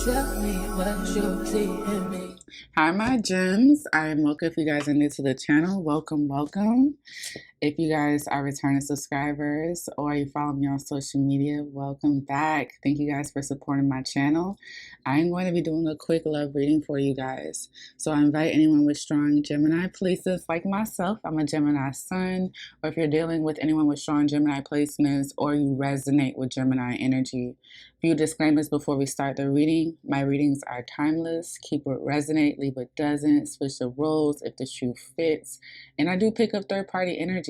Tell me what you see in me. Hi, my gems. I'm Mocha. If you guys are new to the channel, welcome. If you guys are returning subscribers or you follow me on social media, welcome back. Thank you guys for supporting my channel. I'm going to be doing a quick love reading for you guys. So I invite anyone with strong Gemini placements like myself. I'm a Gemini sun, or if you're dealing with anyone with strong Gemini placements or you resonate with Gemini energy. A few disclaimers before we start the reading. My readings are timeless. Keep what resonate, leave what doesn't. Switch the roles if the shoe fits. And I do pick up third-party energies.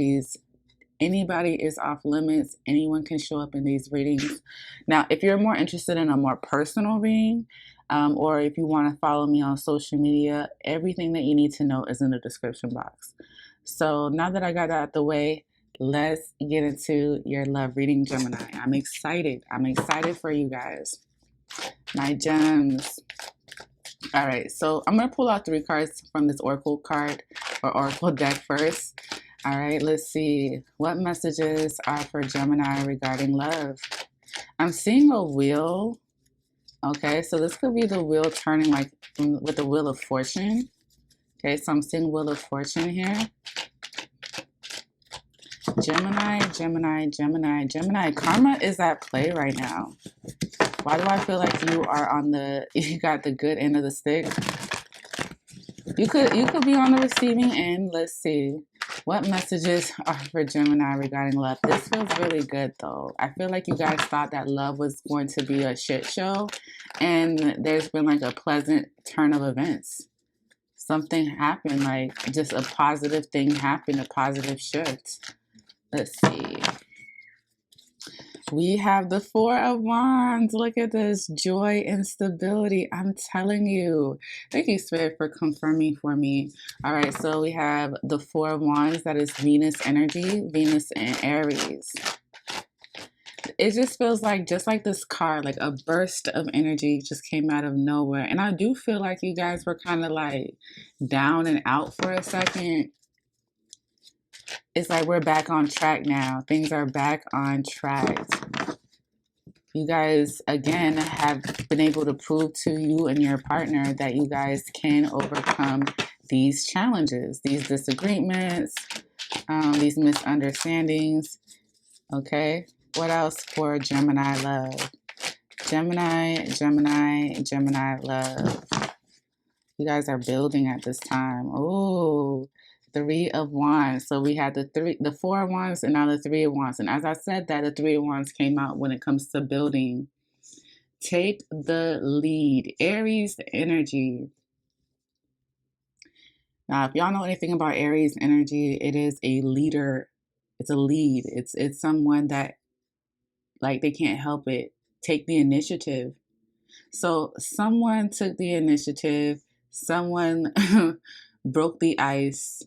Anybody is off limits. Anyone can show up in these readings. Now, if you're more interested in a more personal reading, or if you want to follow me on social media, everything that you need to know is in the description box. So now that I got that out the way, let's get into your love reading, Gemini. I'm excited. I'm excited for you guys. My gems. All right, so I'm going to pull out 3 cards from this Oracle card or Oracle deck first. All right, let's see. What messages are for Gemini regarding love? I'm seeing a wheel. Okay, so this could be the wheel turning like with the Wheel of Fortune. Okay, so I'm seeing Wheel of Fortune here. Gemini. Karma is at play right now. Why do I feel like you are on you got the good end of the stick? You could be on the receiving end. Let's see. What messages are for Gemini regarding love? This feels really good though. I feel like you guys thought that love was going to be a shit show, and there's been like a pleasant turn of events. Something happened, like just a positive thing happened, a positive shift. Let's see. We have the 4 of Wands. Look at this. Joy and stability. I'm telling you. Thank you, Spirit, for confirming for me. All right, so we have the 4 of Wands. That is Venus energy. Venus and Aries. It just feels like, just like this card, like a burst of energy just came out of nowhere. And I do feel like you guys were kind of like down and out for a second. It's like we're back on track now. Things are back on track. You guys, again, have been able to prove to you and your partner that you guys can overcome these challenges, these disagreements, these misunderstandings. Okay, what else for Gemini love? Gemini love. You guys are building at this time. Oh, 3 of Wands. So we had the 4 of Wands and now the 3 of Wands. And as I said that, the 3 of Wands came out when it comes to building. Take the lead. Aries energy. Now, if y'all know anything about Aries energy, it is a leader. It's a lead. It's someone that, like, they can't help it. Take the initiative. So someone took the initiative. Someone broke the ice.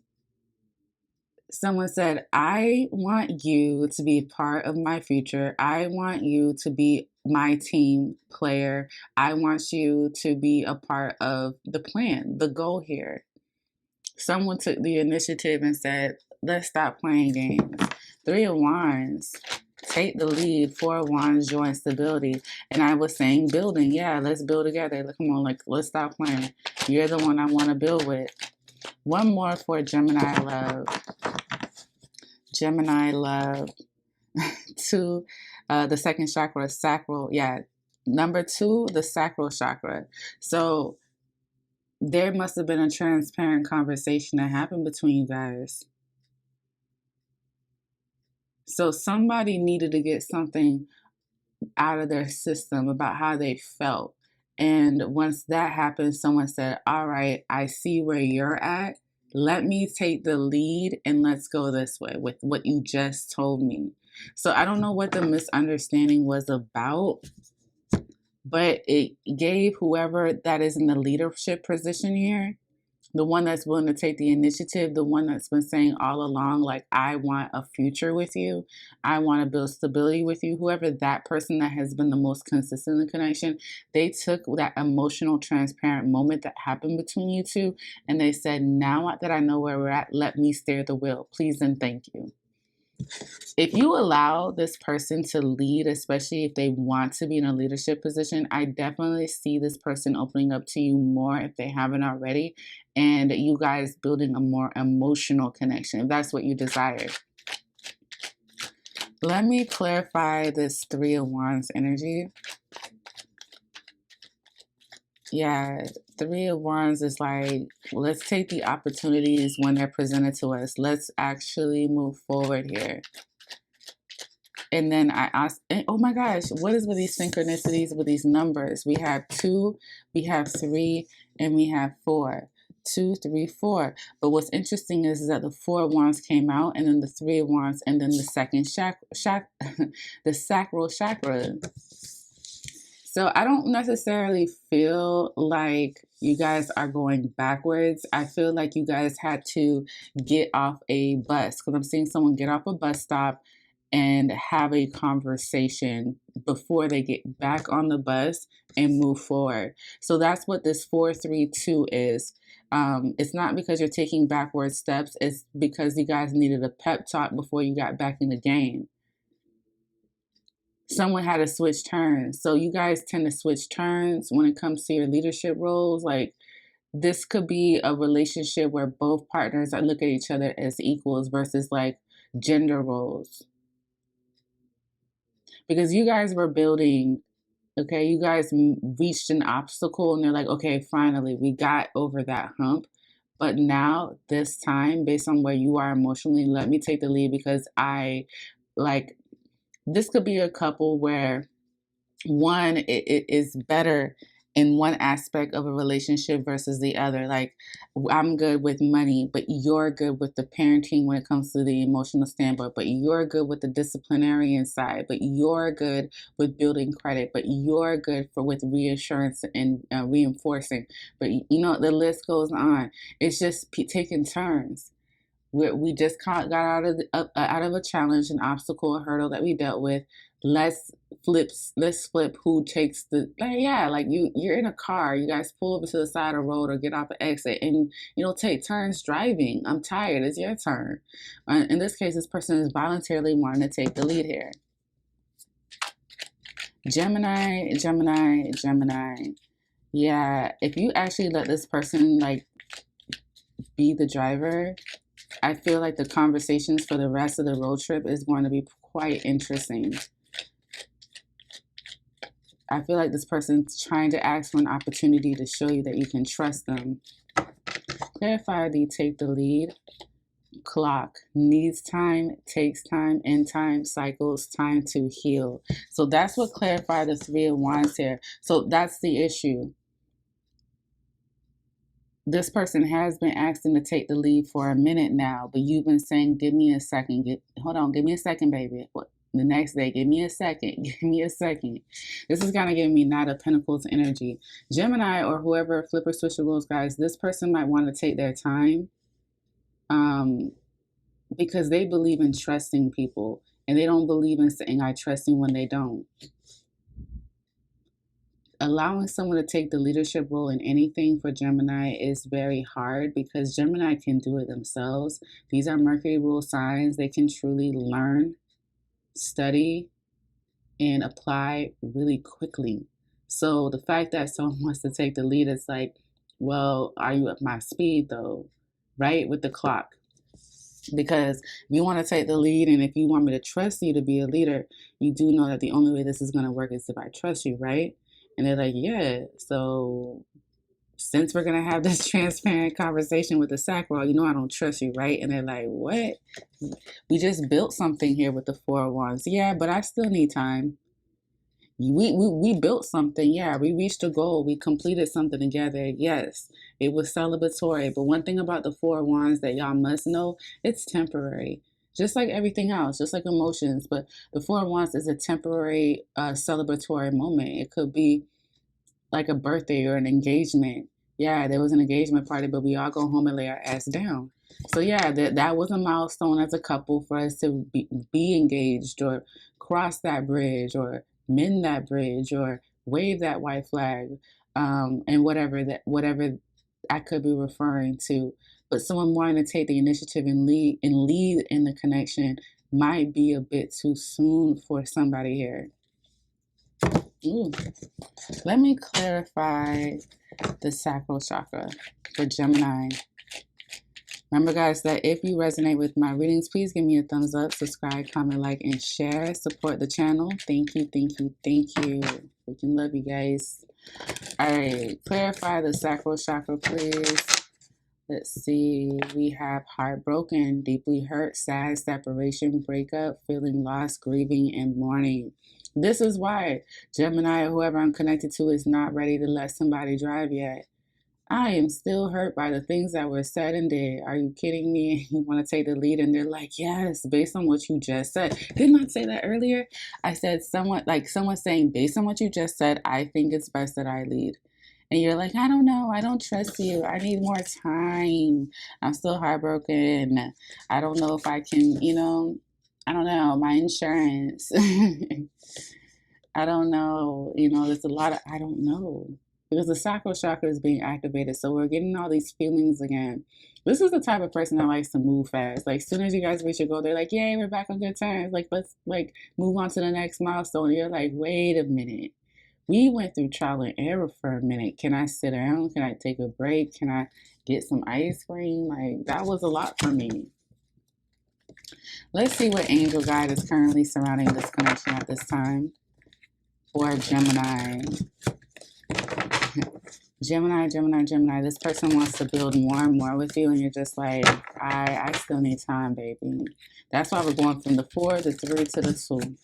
Someone said, I want you to be part of my future. I want you to be my team player. I want you to be a part of the plan, the goal here. Someone took the initiative and said, let's stop playing games. 3 of Wands. Take the lead. 4 of Wands, joy and stability. And I was saying building. Yeah, let's build together. Come on, like, let's stop playing. You're the one I want to build with. One more for Gemini love. Gemini love. 2, the second chakra, sacral. Yeah, number 2, the sacral chakra. So there must have been a transparent conversation that happened between you guys. So somebody needed to get something out of their system about how they felt. And once that happened, someone said, all right, I see where you're at. Let me take the lead and let's go this way with what you just told me. So I don't know what the misunderstanding was about, but it gave whoever that is in the leadership position here, the one that's willing to take the initiative, the one that's been saying all along, like, I want a future with you. I want to build stability with you. Whoever that person that has been the most consistent in the connection, they took that emotional, transparent moment that happened between you two, and they said, now that I know where we're at, let me steer the wheel. Please and thank you. If you allow this person to lead, especially if they want to be in a leadership position, I definitely see this person opening up to you more if they haven't already, and you guys building a more emotional connection, if that's what you desire. Let me clarify this Three of Wands energy. Yeah, Three of Wands is like, let's take the opportunities when they're presented to us. Let's actually move forward here. And then I asked, oh my gosh, what is with these synchronicities with these numbers? We have 2, we have 3, and we have 4. 2, 3, 4. But what's interesting is that the 4 of Wands came out, and then the 3 of Wands, and then the second the sacral chakra. So I don't necessarily feel like you guys are going backwards. I feel like you guys had to get off a bus, because I'm seeing someone get off a bus stop and have a conversation before they get back on the bus and move forward. So that's what this 4-3-2 is. It's not because you're taking backward steps. It's because you guys needed a pep talk before you got back in the game. Someone had to switch turns. So you guys tend to switch turns when it comes to your leadership roles. Like, this could be a relationship where both partners are look at each other as equals versus like gender roles. Because you guys were building, okay, you guys reached an obstacle and they're like, okay, finally, we got over that hump. But now, this time, based on where you are emotionally, let me take the lead, because this could be a couple where one, it is better in one aspect of a relationship versus the other. Like, I'm good with money, but you're good with the parenting when it comes to the emotional standpoint, but you're good with the disciplinarian side, but you're good with building credit, but you're good with reassurance and reinforcing. But the list goes on. It's just taking turns. We just got out of a challenge, an obstacle, a hurdle that we dealt with. Let's flip who takes the, like you're in a car, you guys pull over to the side of the road or get off an exit and take turns driving. I'm tired, it's your turn. In this case, this person is voluntarily wanting to take the lead here. Gemini. Yeah, if you actually let this person be the driver, I feel like the conversations for the rest of the road trip is going to be quite interesting. I feel like this person's trying to ask for an opportunity to show you that you can trust them. Clarifier, the take the lead. Clock needs time, takes time, and time cycles, time to heal. So that's what clarified the Three of Wands here. So that's the issue. This person has been asking to take the lead for a minute now, but you've been saying, give me a second. Hold on, give me a second, baby. The next day, give me a second. Give me a second. This is kind of giving me Knight of Pentacles energy. Gemini or whoever, flipper, switcher rules, guys, this person might want to take their time because they believe in trusting people, and they don't believe in saying, I trust you, when they don't. Allowing someone to take the leadership role in anything for Gemini is very hard, because Gemini can do it themselves. These are Mercury rule signs. They can truly learn, study, and apply really quickly. So the fact that someone wants to take the lead, it's like, well, are you at my speed though? Right? With the clock. Because if you want to take the lead, and if you want me to trust you to be a leader, you do know that the only way this is going to work is if I trust you, right? And they're like, yeah, so since we're going to have this transparent conversation with the sacral, I don't trust you, right? And they're like, what? We just built something here with the Four of Wands. Yeah, but I still need time. We built something. Yeah, we reached a goal. We completed something together. Yes, it was celebratory. But one thing about the Four of Wands that y'all must know, it's temporary. Just like everything else, just like emotions. But the Four of Wands is a temporary celebratory moment. It could be like a birthday or an engagement. Yeah, there was an engagement party, but we all go home and lay our ass down. So yeah, that was a milestone as a couple for us to be engaged, or cross that bridge, or mend that bridge, or wave that white flag, and whatever I could be referring to. But someone wanting to take the initiative and lead in the connection might be a bit too soon for somebody here. Ooh. Let me clarify the sacral chakra for Gemini. Remember, guys, that if you resonate with my readings, please give me a thumbs up, subscribe, comment, like, and share. Support the channel. Thank you, thank you, thank you. Freaking love you guys. All right, clarify the sacral chakra, please. Let's see. We have heartbroken, deeply hurt, sad, separation, breakup, feeling lost, grieving, and mourning. This is why Gemini or whoever I'm connected to is not ready to let somebody drive yet. I am still hurt by the things that were said and did. Are you kidding me? You want to take the lead? And they're like, yes, based on what you just said. Didn't I say that earlier? I said someone saying, based on what you just said, I think it's best that I lead. And you're like, I don't know. I don't trust you. I need more time. I'm still heartbroken. I don't know if I can, I don't know. My insurance. I don't know. There's a lot of, I don't know. Because the sacral chakra is being activated. So we're getting all these feelings again. This is the type of person that likes to move fast. Like, as soon as you guys reach your goal, they're like, yay, we're back on good terms. Like, let's move on to the next milestone. And you're like, wait a minute. We went through trial and error for a minute. Can I sit down? Can I take a break? Can I get some ice cream? Like, that was a lot for me. Let's see what angel guide is currently surrounding this connection at this time for Gemini. Gemini, this person wants to build more and more with you, and you're just like, I still need time, baby. That's why we're going from the 4, the 3 to the 2.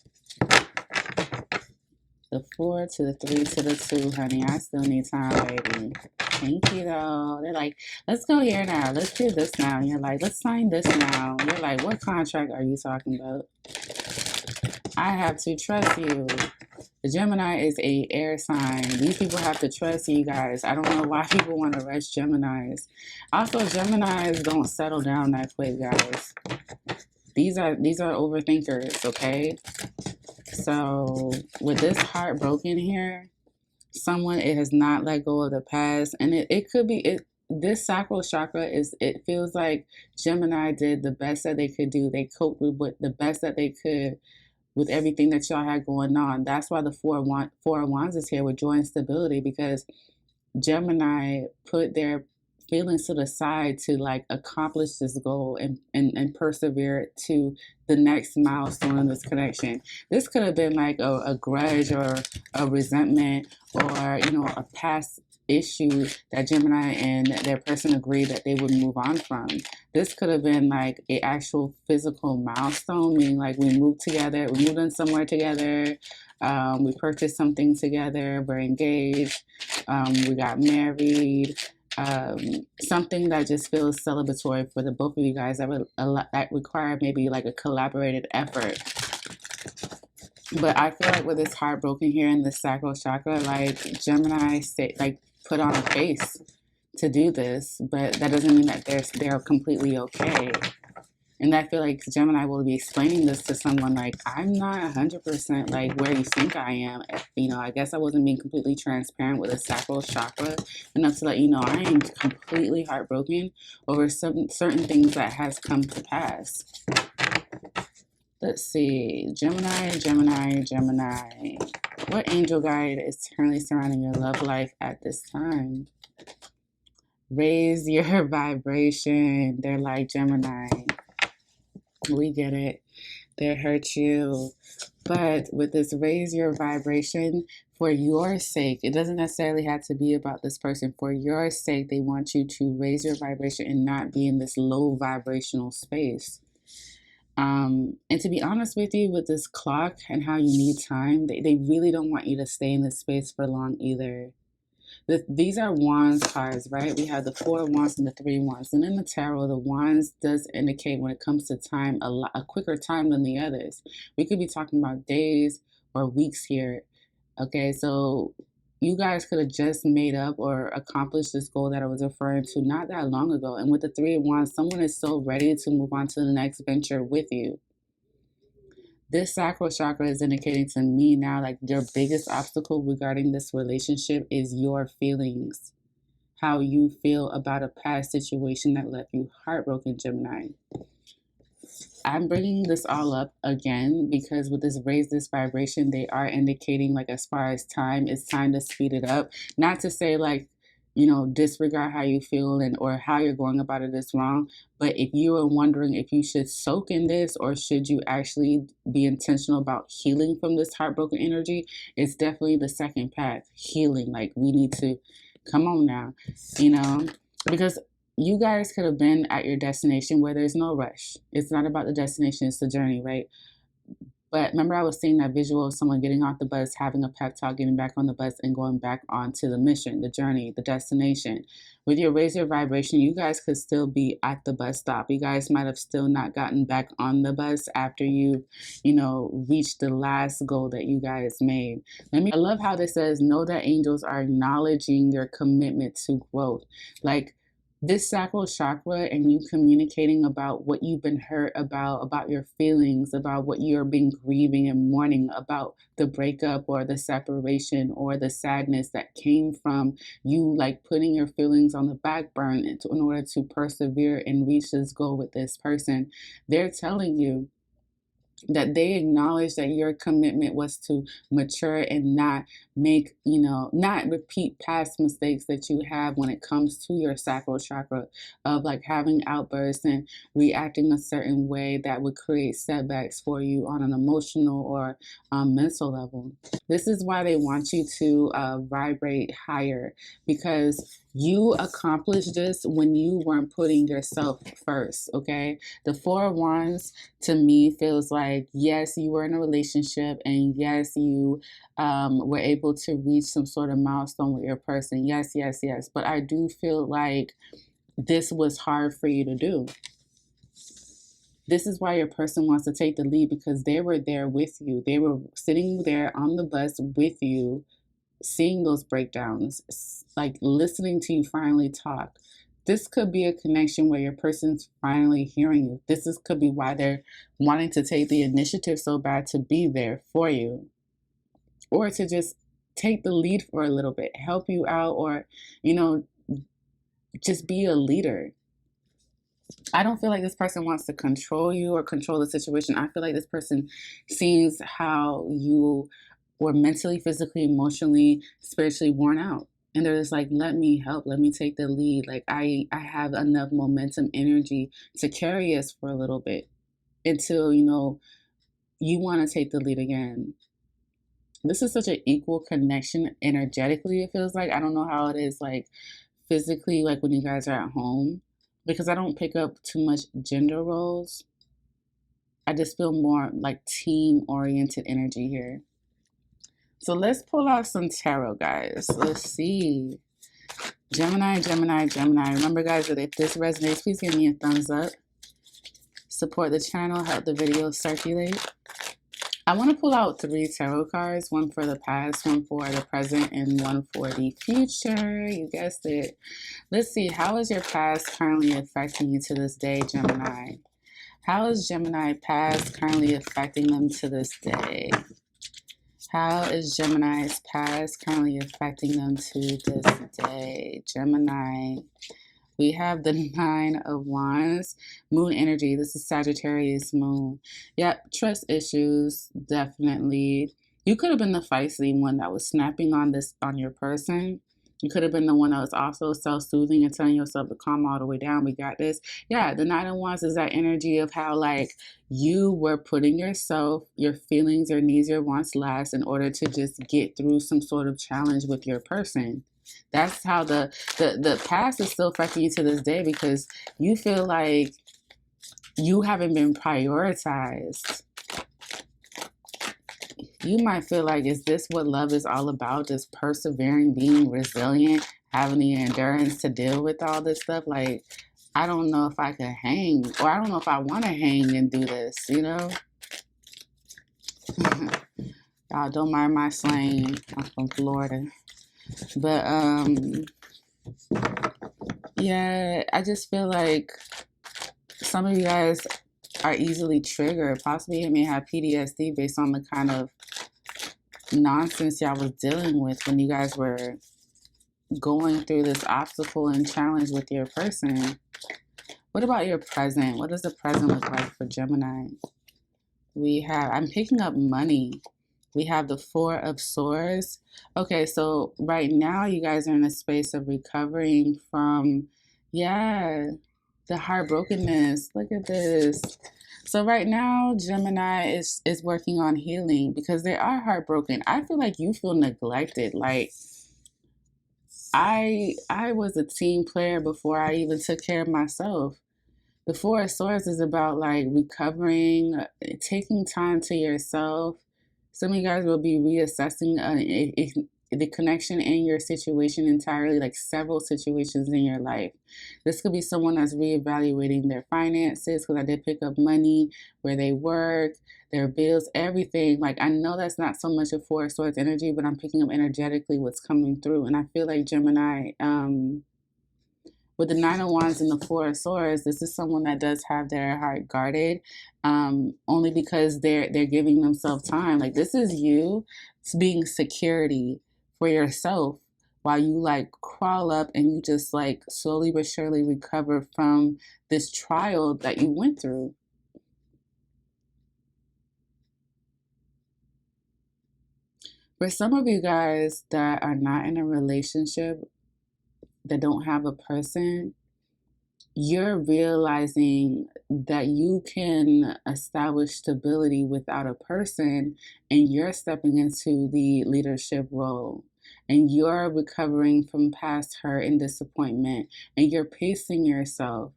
The 4 to the 3 to the 2, honey. I still need time, baby. Thank you, though. They're like, let's go here now. Let's do this now. And you're like, let's sign this now. You're like, what contract are you talking about? I have to trust you. The Gemini is a air sign. These people have to trust you guys. I don't know why people want to rush Geminis. Also, Geminis don't settle down that quick, guys. These are overthinkers, okay? So with this heart broken here, someone, it has not let go of the past. And it could be, this sacral chakra it feels like Gemini did the best that they could do. They coped with the best that they could with everything that y'all had going on. That's why the Four of Wands is here with joy and stability, because Gemini put their feelings to the side to accomplish this goal and persevere to the next milestone in this connection. This could have been like a grudge or a resentment or a past issue that Gemini and their person agreed that they would move on from. This could have been like an actual physical milestone, meaning like we moved together, we moved in somewhere together, we purchased something together, we're engaged, we got married, something that just feels celebratory for the both of you guys that require maybe like a collaborated effort. But I feel like with this heart broken here in the sacral chakra, like Gemini put on a face to do this, but that doesn't mean that they're completely okay. And I feel like Gemini will be explaining this to someone like, I'm not 100% like where you think I am. I guess I wasn't being completely transparent with the sacral chakra enough to let you know I am completely heartbroken over certain things that has come to pass. Let's see, Gemini. What angel guide is currently surrounding your love life at this time? Raise your vibration. They're like, Gemini, we get it. They hurt you. But with this raise your vibration, for your sake, it doesn't necessarily have to be about this person. For your sake, they want you to raise your vibration and not be in this low vibrational space. And to be honest with you, with this clock and how you need time, they really don't want you to stay in this space for long either. These are Wands cards, right? We have the 4 of Wands and the 3 of Wands. And in the tarot, the Wands does indicate when it comes to time, a quicker time than the others. We could be talking about days or weeks here. Okay, so you guys could have just made up or accomplished this goal that I was referring to not that long ago. And with the 3 of Wands, someone is so ready to move on to the next venture with you. This sacral chakra is indicating to me now, like, your biggest obstacle regarding this relationship is your feelings. How you feel about a past situation that left you heartbroken, Gemini. I'm bringing this all up again because with this raise this vibration, they are indicating like as far as time, it's time to speed it up. Not to say like, you know, disregard how you feel and or how you're going about it is wrong. But if you are wondering if you should soak in this or should you actually be intentional about healing from this heartbroken energy, it's definitely the second path, healing. Like we need to come on now, you know, because you guys could have been at your destination where there's no rush. It's not about the destination, it's the journey, right? But remember, I was seeing that visual of someone getting off the bus, having a pep talk, getting back on the bus, and going back onto the mission, the journey, the destination. With your raise your vibration, you guys could still be at the bus stop. You guys might have still not gotten back on the bus after you know, reached the last goal that you guys made. I love how this says, know that angels are acknowledging your commitment to growth. Like, this sacral chakra and you communicating about what you've been hurt about your feelings, about what you're been grieving and mourning about the breakup or the separation or the sadness that came from you, like putting your feelings on the back burner in order to persevere and reach this goal with this person. They're telling you that they acknowledge that your commitment was to mature and not make, you know, not repeat past mistakes that you have when it comes to your sacral chakra of like having outbursts and reacting a certain way that would create setbacks for you on an emotional or mental level. This is why they want you to vibrate higher, because you accomplished this when you weren't putting yourself first, okay? The Four of Wands to me feels like, yes, you were in a relationship and yes, you were able to reach some sort of milestone with your person. Yes, yes, yes. But I do feel like this was hard for you to do. This is why your person wants to take the lead, because they were there with you. They were sitting there on the bus with you, seeing those breakdowns, like listening to you finally talk. This could be a connection where your person's finally hearing you. Could be why they're wanting to take the initiative so bad to be there for you, or to just take the lead for a little bit, help you out, or, you know, just be a leader. I don't feel like this person wants to control you or control the situation. I feel like this person sees how you were mentally, physically, emotionally, spiritually worn out. And they're just like, let me help, let me take the lead. Like I have enough momentum, energy to carry us for a little bit until, you know, you want to take the lead again. This is such an equal connection energetically, it feels like. I don't know how it is like physically, like when you guys are at home, because I don't pick up too much gender roles. I just feel more like team-oriented energy here. So let's pull out some tarot, guys. Let's see. Gemini, Gemini, Gemini. Remember, guys, that if this resonates, please give me a thumbs up. Support the channel, help the video circulate. I want to pull out 3 tarot cards, one for the past, one for the present, and one for the future. You guessed it. Let's see, how is your past currently affecting you to this day, Gemini? How is Gemini past currently affecting them to this day? How is Gemini's past currently affecting them to this day? Gemini. We have the 9 of Wands, moon energy. This is Sagittarius moon. Yep, trust issues, definitely. You could have been the feisty one that was snapping on your person. You could have been the one that was also self-soothing and telling yourself to calm all the way down. We got this. Yeah, the 9 of Wands is that energy of how like you were putting yourself, your feelings, your needs, your wants last in order to just get through some sort of challenge with your person. That's how the past is still affecting you to this day, because you feel like you haven't been prioritized. You might feel like, is this what love is all about? Just persevering, being resilient, having the endurance to deal with all this stuff? Like, I don't know if I could hang, or I don't know if I want to hang and do this, you know? Y'all don't mind my slang. I'm from Florida. But, yeah, I just feel like some of you guys are easily triggered. Possibly you may have PTSD based on the kind of nonsense y'all was dealing with when you guys were going through this obstacle and challenge with your person. What about your present? What does the present look like for Gemini? We have, I'm picking up money. We have the Four of Swords. Okay, so right now you guys are in a space of recovering from, yeah, the heartbrokenness. Look at this. So right now, Gemini is working on healing because they are heartbroken. I feel like you feel neglected. Like I was a team player before I even took care of myself. The Four of Swords is about like recovering, taking time to yourself. Some of you guys will be reassessing the connection in your situation entirely, like several situations in your life. This could be someone that's reevaluating their finances, because I did pick up money, where they work, their bills, everything. Like, I know that's not so much a Four of Swords energy, but I'm picking up energetically what's coming through. And I feel like Gemini, with the Nine of Wands and the Four of Swords, this is someone that does have their heart guarded, only because they're giving themselves time. Like, this is you being security for yourself while you like crawl up and you just like slowly but surely recover from this trial that you went through. For some of you guys that are not in a relationship, that don't have a person, you're realizing that you can establish stability without a person, and you're stepping into the leadership role, and you're recovering from past hurt and disappointment, and you're pacing yourself.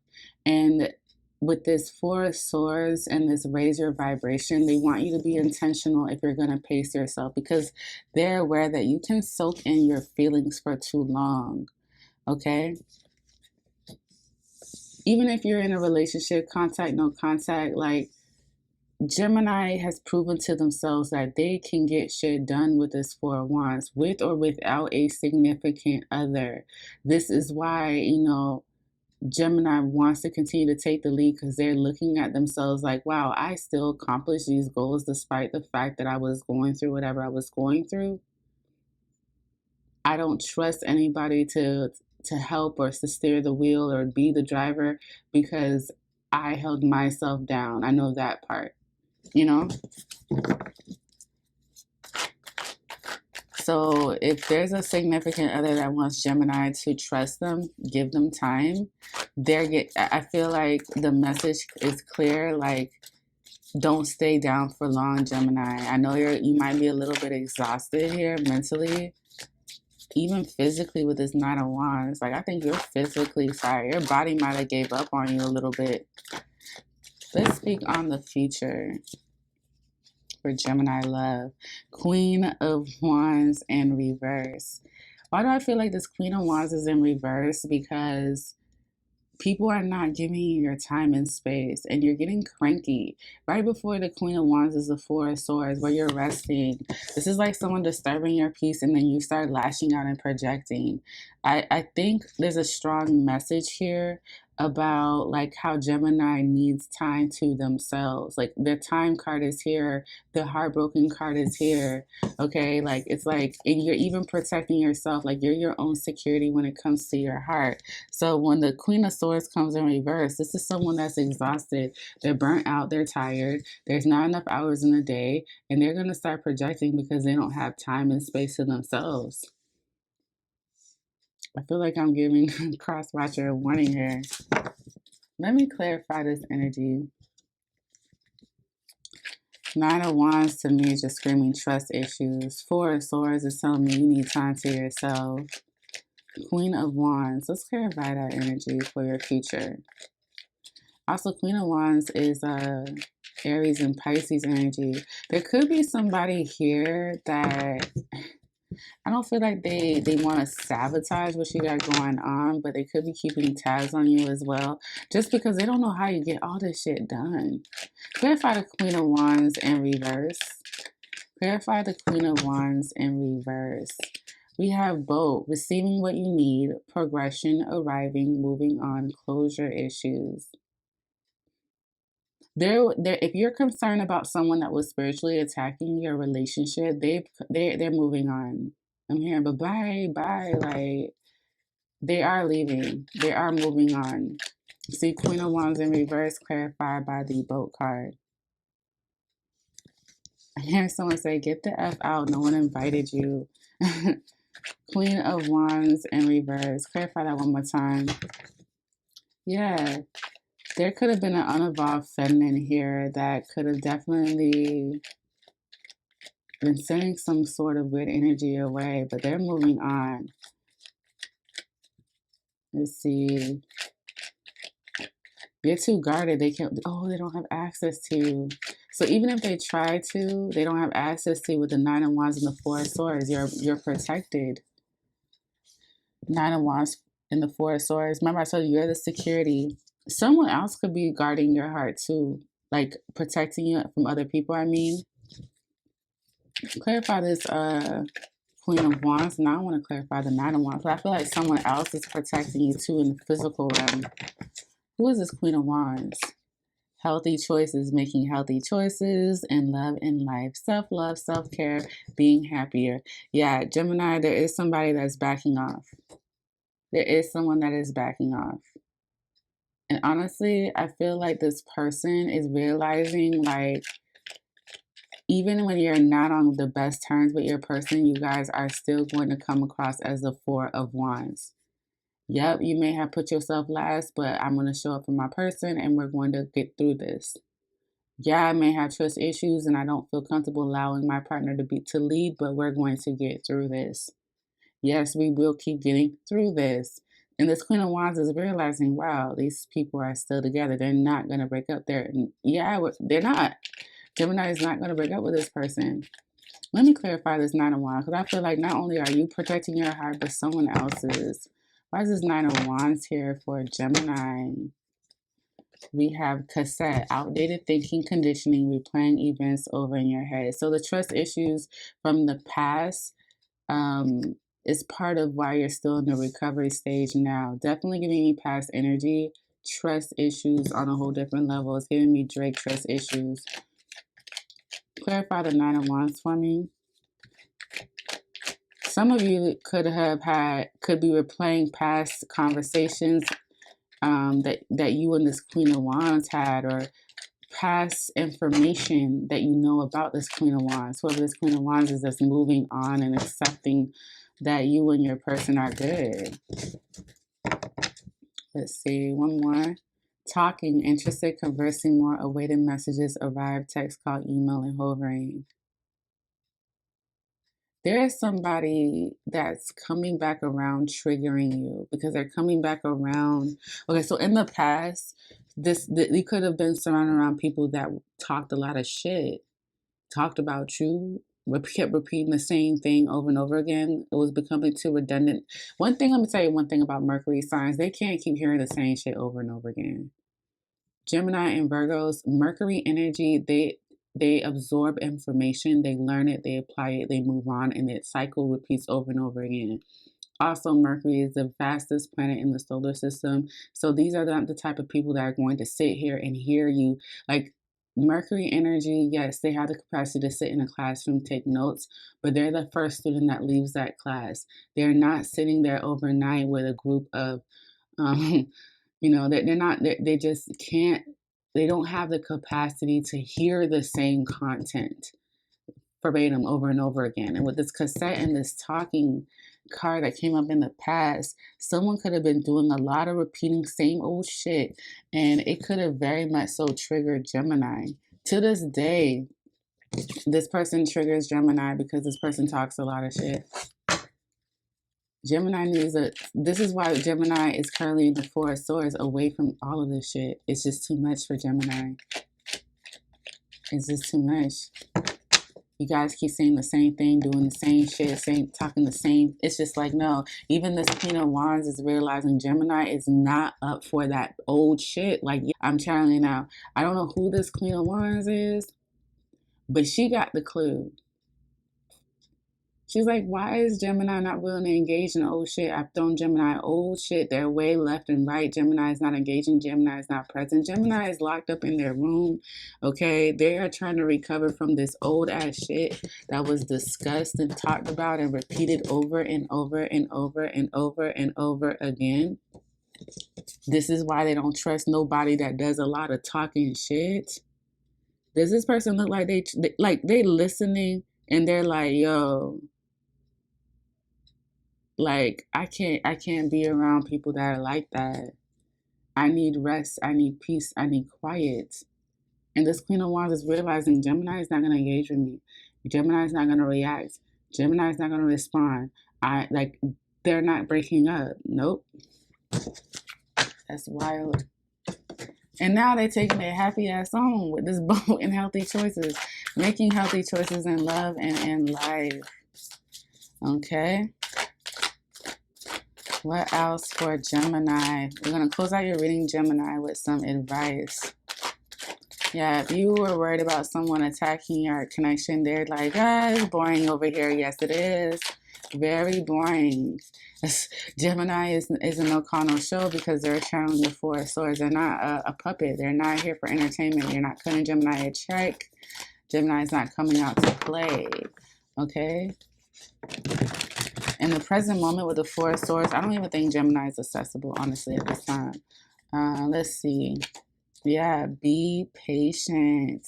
And with this Four of Swords and this raise your vibration, they want you to be intentional if you're going to pace yourself, because they're aware that you can soak in your feelings for too long. Okay? Even if you're in a relationship, contact, no contact, like Gemini has proven to themselves that they can get shit done with this Four of Wands, with or without a significant other. This is why, Gemini wants to continue to take the lead, because they're looking at themselves like, wow, I still accomplished these goals despite the fact that I was going through whatever I was going through. I don't trust anybody to help or to steer the wheel or be the driver, because I held myself down. I know that part, you know? So if there's a significant other that wants Gemini to trust them, give them time. I feel like the message is clear, like, don't stay down for long, Gemini. I know you might be a little bit exhausted here mentally, even physically, with this Nine of Wands. Like, I think you're physically tired. Your body might have gave up on you a little bit. Let's speak on the future for Gemini love. Queen of Wands in reverse. Why do I feel like this Queen of Wands is in reverse? Because people are not giving you your time and space, and you're getting cranky. Right before the Queen of Wands is the Four of Swords, where you're resting. This is like someone disturbing your peace, and then you start lashing out and projecting. I think there's a strong message here about like how Gemini needs time to themselves. Like, their time card is here, the heartbroken card is here. Okay, like, it's like, and you're even protecting yourself. Like, you're your own security when it comes to your heart. So when the Queen of Swords comes in reverse, this is someone that's exhausted. They're burnt out. They're tired. There's not enough hours in the day. And they're going to start projecting because they don't have time and space to themselves. I feel like I'm giving cross-watcher a warning here. Let me clarify this energy. Nine of Wands to me is just screaming trust issues. Four of Swords is telling me you need time to yourself. Queen of Wands. Let's clarify that energy for your future. Also, Queen of Wands is Aries and Pisces energy. There could be somebody here that I don't feel like they want to sabotage what you got going on, but they could be keeping tabs on you as well, just because they don't know how you get all this shit done. Clarify the Queen of Wands in reverse. Clarify the Queen of Wands in reverse. We have both: receiving what you need, progression, arriving, moving on, closure issues. If you're concerned about someone that was spiritually attacking your relationship, they're moving on. I'm hearing bye bye. Like, they are leaving. They are moving on. See, Queen of Wands in reverse, clarified by the Boat card. I hear someone say, get the F out, no one invited you. Queen of Wands in reverse. Clarify that one more time. Yeah, there could have been an unevolved feminine here that could have definitely been sending some sort of weird energy away, but they're moving on. Let's see. They're too guarded. They can't, they don't have access to you. So even if they try to, they don't have access to you with the Nine of Wands and the Four of Swords. You're protected. Nine of Wands and the Four of Swords. Remember, I told you, you're the security. Someone else could be guarding your heart too, like protecting you from other people, I mean. Clarify this Queen of Wands. Now I want to clarify the Nine of Wands. But I feel like someone else is protecting you too in the physical realm. Who is this Queen of Wands? Healthy choices, making healthy choices in love and life. Self-love, self-care, being happier. Yeah, Gemini, there is somebody that's backing off. There is someone that is backing off. And honestly, I feel like this person is realizing, like, even when you're not on the best terms with your person, you guys are still going to come across as the Four of Wands. Yep, you may have put yourself last, but I'm going to show up for my person and we're going to get through this. Yeah, I may have trust issues and I don't feel comfortable allowing my partner to lead, but we're going to get through this. Yes, we will keep getting through this. And this Queen of Wands is realizing, wow, these people are still together. They're not going to break up. They're not. Gemini is not going to break up with this person. Let me clarify this Nine of Wands, because I feel like not only are you protecting your heart, but someone else is. Why is this Nine of Wands here for Gemini? We have cassette, outdated thinking, conditioning, replaying events over in your head. So the trust issues from the past is part of why you're still in the recovery stage now. Definitely giving me past energy, trust issues on a whole different level. It's giving me Drake trust issues. Clarify the Nine of Wands for me. Some of you could be replaying past conversations that you and this Queen of Wands had, or past information that you know about this Queen of Wands. Whoever this Queen of Wands is, that's moving on and accepting that you and your person are good. Let's see, one more. Talking, interested, conversing more, awaiting messages, arrive, text, call, email, and hovering. There is somebody that's coming back around triggering you because they're coming back around. Okay, so in the past, you could have been surrounded around people that talked a lot of shit, talked about you, kept repeating the same thing over and over again. It was becoming too redundant. Let me tell you one thing about Mercury signs. They can't keep hearing the same shit over and over again. Gemini and Virgos, Mercury energy, they absorb information, they learn it, they apply it, they move on, and the cycle repeats over and over again. Also, Mercury is the fastest planet in the solar system. So these are not the type of people that are going to sit here and hear you. Like Mercury energy, yes, they have the capacity to sit in a classroom, take notes, but they're the first student that leaves that class. They're not sitting there overnight with a group of, they just can't, they don't have the capacity to hear the same content verbatim over and over again. And with this cassette and this talking card that came up in the past, someone could have been doing a lot of repeating same old shit, and it could have very much so triggered Gemini. To this day, this person triggers Gemini because this person talks a lot of shit. Gemini this is why Gemini is currently in the Four of Swords, away from all of this shit. It's just too much for Gemini. It's just too much. You guys keep saying the same thing, doing the same shit, talking the same. It's just like, no. Even this Queen of Wands is realizing Gemini is not up for that old shit. Like, I'm telling you now, I don't know who this Queen of Wands is, but she got the clue. She's like, why is Gemini not willing to engage in old shit? I've thrown Gemini old shit their way left and right. Gemini is not engaging. Gemini is not present. Gemini is locked up in their room. Okay, they are trying to recover from this old ass shit that was discussed and talked about and repeated over and over and over and over and over again. This is why they don't trust nobody that does a lot of talking shit. Does this person look like they listening and they're like, yo, like I can't be around people that are like that. I need rest, I need peace, I need quiet. And this Queen of Wands is realizing Gemini is not gonna engage with me. Gemini is not gonna react. Gemini is not gonna respond. They're not breaking up. Nope. That's wild. And now they're taking their happy ass on with this bold and healthy choices, making healthy choices in love and in life. Okay. What else for Gemini? We're going to close out your reading, Gemini, with some advice. Yeah, if you were worried about someone attacking your connection, they're like, it's boring over here. Yes, it is. Very boring. Gemini is a no call, no show because they're channeling the Four of Swords. They're not a puppet. They're not here for entertainment. You're not cutting Gemini a check. Gemini is not coming out to play. Okay? In the present moment with the Four of Swords, I don't even think Gemini is accessible, honestly, at this time. Let's see. Yeah, be patient.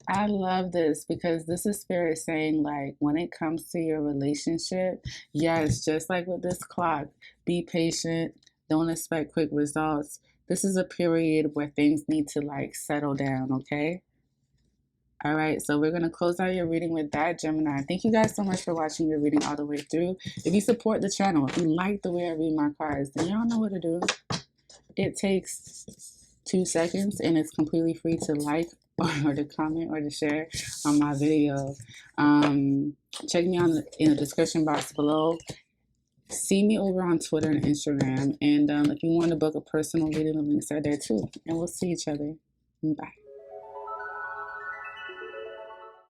I love this because this is Spirit saying, like, when it comes to your relationship, yes, just like with this clock, be patient. Don't expect quick results. This is a period where things need to, like, settle down, okay? All right, so we're going to close out your reading with that, Gemini. Thank you guys so much for watching your reading all the way through. If you support the channel, if you like the way I read my cards, then y'all know what to do. It takes 2 seconds and it's completely free to like or to comment or to share on my video. Check me in the description box below. See me over on Twitter and Instagram. And if you want to book a personal reading, the links are there too. And we'll see each other. Bye.